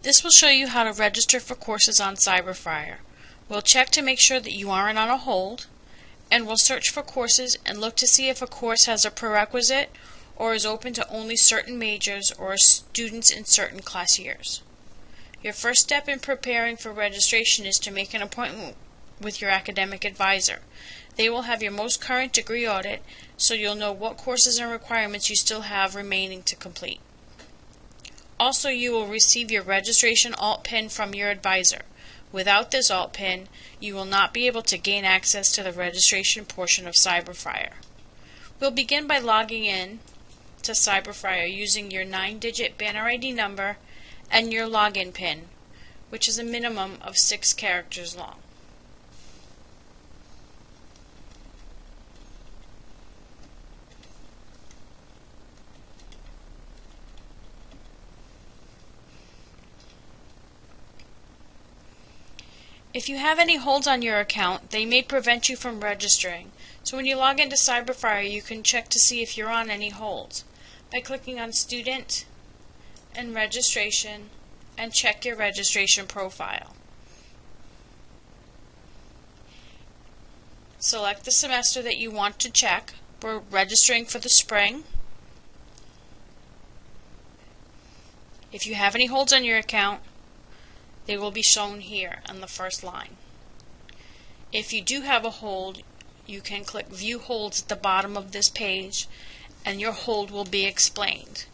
This will show you how to register for courses on Cyberfriar. We'll check to make sure that you aren't on a hold, and we'll search for courses and look to see if a course has a prerequisite or is open to only certain majors or students in certain class years. Your first step in preparing for registration is to make an appointment with your academic advisor. They will have your most current degree audit, so you'll know what courses and requirements you still have remaining to complete. Also, you will receive your registration alt pin from your advisor. Without this alt pin, you will not be able to gain access to the registration portion of Cyberfriar. We'll begin by logging in to Cyberfriar using your 9-digit banner ID number and your login pin, which is a minimum of 6 characters long. If you have any holds on your account, they may prevent you from registering. So when you log into Cyberfriar, you can check to see if you're on any holds by clicking on Student and Registration and check your registration profile. Select the semester that you want to check. We're registering for the spring. If you have any holds on your account, they will be shown here on the first line. If you do have a hold, you can click View Holds at the bottom of this page and your hold will be explained.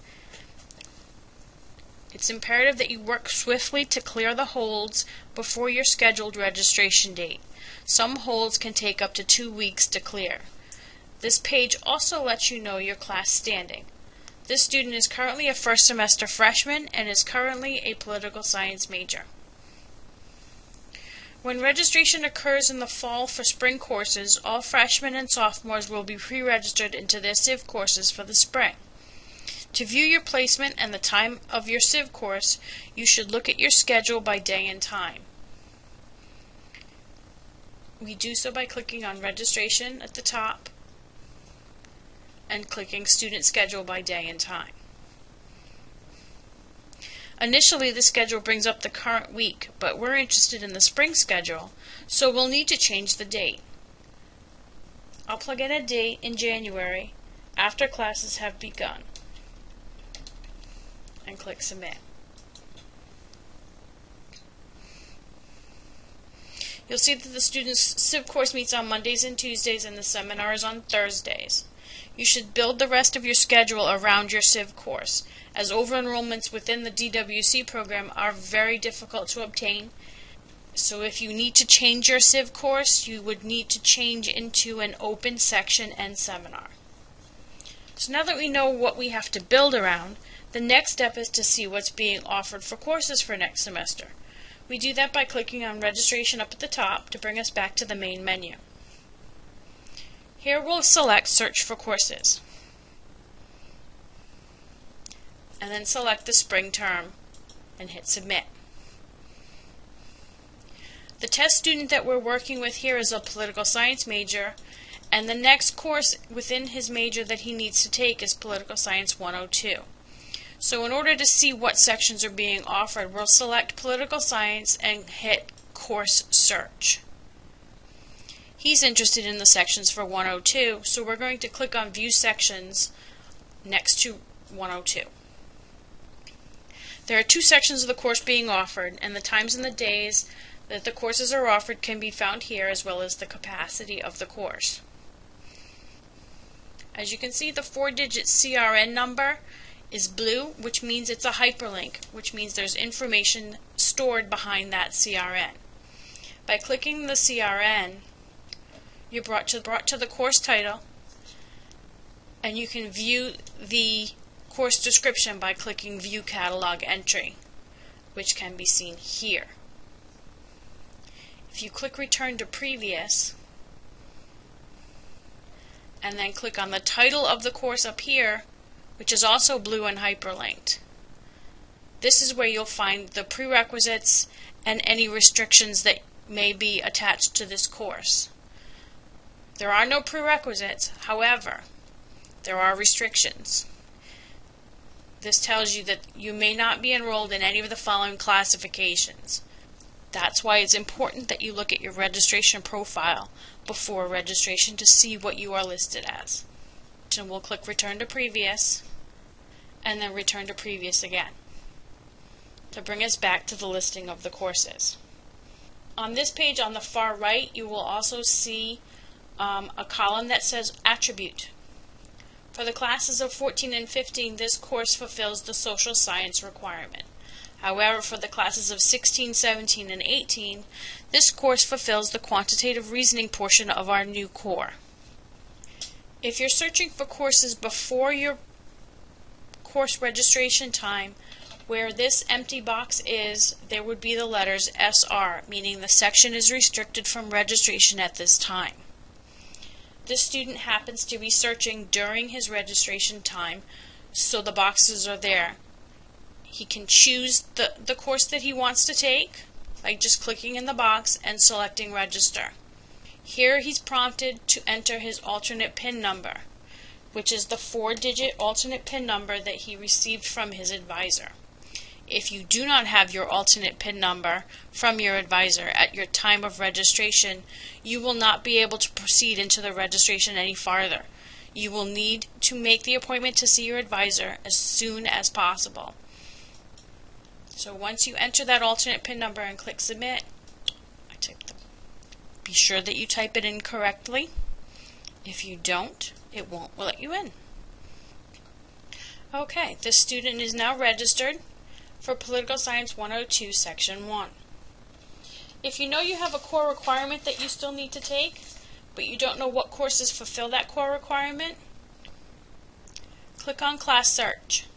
It's imperative that you work swiftly to clear the holds before your scheduled registration date. Some holds can take up to 2 weeks to clear. This page also lets you know your class standing. This student is currently a first semester freshman and is currently a political science major. When registration occurs in the fall for spring courses, all freshmen and sophomores will be pre-registered into their Civ courses for the spring. To view your placement and the time of your Civ course, you should look at your schedule by day and time. We do so by clicking on Registration at the top and clicking Student Schedule by day and time. Initially, the schedule brings up the current week, but we're interested in the spring schedule, so we'll need to change the date. I'll plug in a date in January after classes have begun and click Submit. You'll see that the student's Civ course meets on Mondays and Tuesdays and the seminar is on Thursdays. You should build the rest of your schedule around your Civ course, as over-enrollments within the DWC program are very difficult to obtain. So if you need to change your Civ course, you would need to change into an open section and seminar. So now that we know what we have to build around, the next step is to see what's being offered for courses for next semester. We do that by clicking on Registration up at the top to bring us back to the main menu. Here we'll select Search for Courses, and then select the spring term and hit Submit. The test student that we're working with here is a political science major, and the next course within his major that he needs to take is Political Science 102. So in order to see what sections are being offered, we'll select Political Science and hit Course Search. He's interested in the sections for 102, so we're going to click on View Sections next to 102. There are 2 sections of the course being offered, and the times and the days that the courses are offered can be found here, as well as the capacity of the course. As you can see, the 4-digit CRN number is blue, which means it's a hyperlink, which means there's information stored behind that CRN. By clicking the CRN, you're brought to the course title, and you can view the course description by clicking View Catalog Entry, which can be seen here. If you click Return to Previous, and then click on the title of the course up here, which is also blue and hyperlinked, this is where you'll find the prerequisites and any restrictions that may be attached to this course. There are no prerequisites, however, there are restrictions. this tells you that you may not be enrolled in any of the following classifications. That's why it's important that you look at your registration profile before registration to see what you are listed as. And we'll click Return to Previous, and then Return to Previous again, to bring us back to the listing of the courses. On this page on the far right, you will also see a column that says Attribute. For the classes of 14 and 15, this course fulfills the social science requirement. However, for the classes of 16, 17, and 18, this course fulfills the quantitative reasoning portion of our new core. If you're searching for courses before your course registration time, where this empty box is, there would be the letters SR, meaning the section is restricted from registration at this time. This student happens to be searching during his registration time, so the boxes are there. He can choose the course that he wants to take by just clicking in the box and selecting Register. Here he's prompted to enter his alternate PIN number, which is the 4-digit alternate PIN number that he received from his advisor. If you do not have your alternate PIN number from your advisor at your time of registration, you will not be able to proceed into the registration any farther. You will need to make the appointment to see your advisor as soon as possible. So once you enter that alternate PIN number and click Submit, be sure that you type it in correctly. If you don't, it won't let you in. Okay, this student is now registered for Political Science 102, Section 1. If you know you have a core requirement that you still need to take, but you don't know what courses fulfill that core requirement, click on Class Search.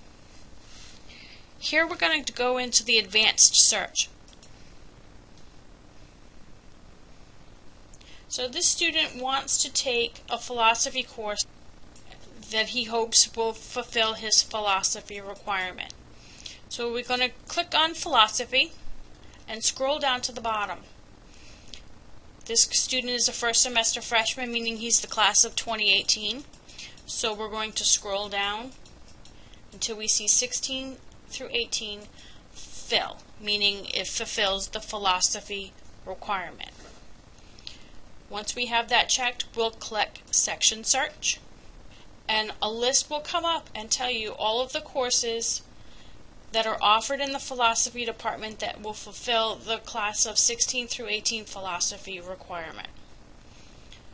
Here we're going to go into the Advanced Search. So this student wants to take a philosophy course that he hopes will fulfill his philosophy requirement. So we're going to click on Philosophy and scroll down to the bottom. This student is a first semester freshman, meaning he's the class of 2018. So we're going to scroll down until we see 16 through 18 fill, meaning it fulfills the philosophy requirement. Once we have that checked, we'll click Section Search, and a list will come up and tell you all of the courses that are offered in the philosophy department that will fulfill the class of 16 through 18 philosophy requirement.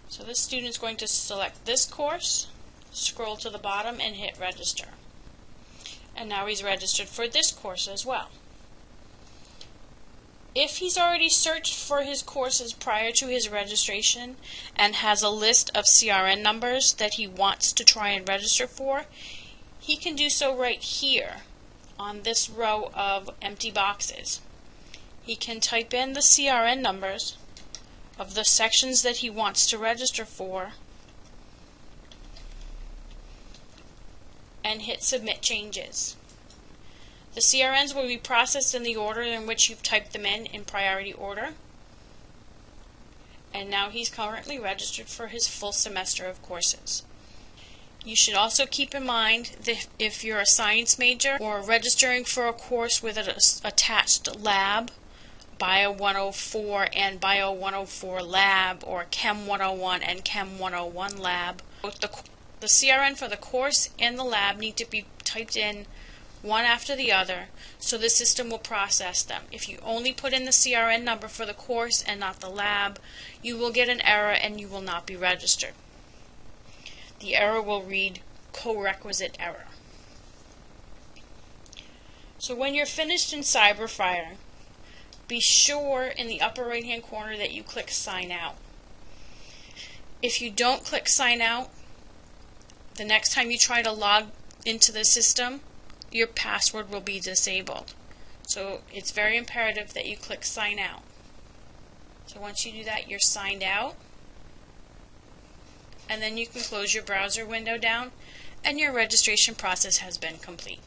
So this student is going to select this course, scroll to the bottom, and hit Register. And now he's registered for this course as well. If he's already searched for his courses prior to his registration and has a list of CRN numbers that he wants to try and register for, he can do so right here on this row of empty boxes. He can type in the CRN numbers of the sections that he wants to register for and hit Submit Changes. The CRNs will be processed in the order in which you've typed them in priority order. And now he's currently registered for his full semester of courses. You should also keep in mind that if you're a science major or registering for a course with an attached lab, Bio 104 and Bio 104 lab, or Chem 101 and Chem 101 lab, both the CRN for the course and the lab need to be typed in one after the other, so the system will process them. If you only put in the CRN number for the course and not the lab, you will get an error and you will not be registered. The error will read co-requisite error. So when you're finished in Cyberfriar, be sure in the upper right hand corner that you click Sign Out. If you don't click Sign Out, the next time you try to log into the system, your password will be disabled. So it's very imperative that you click Sign Out. So once you do that, you're signed out, and then you can close your browser window down and your registration process has been complete.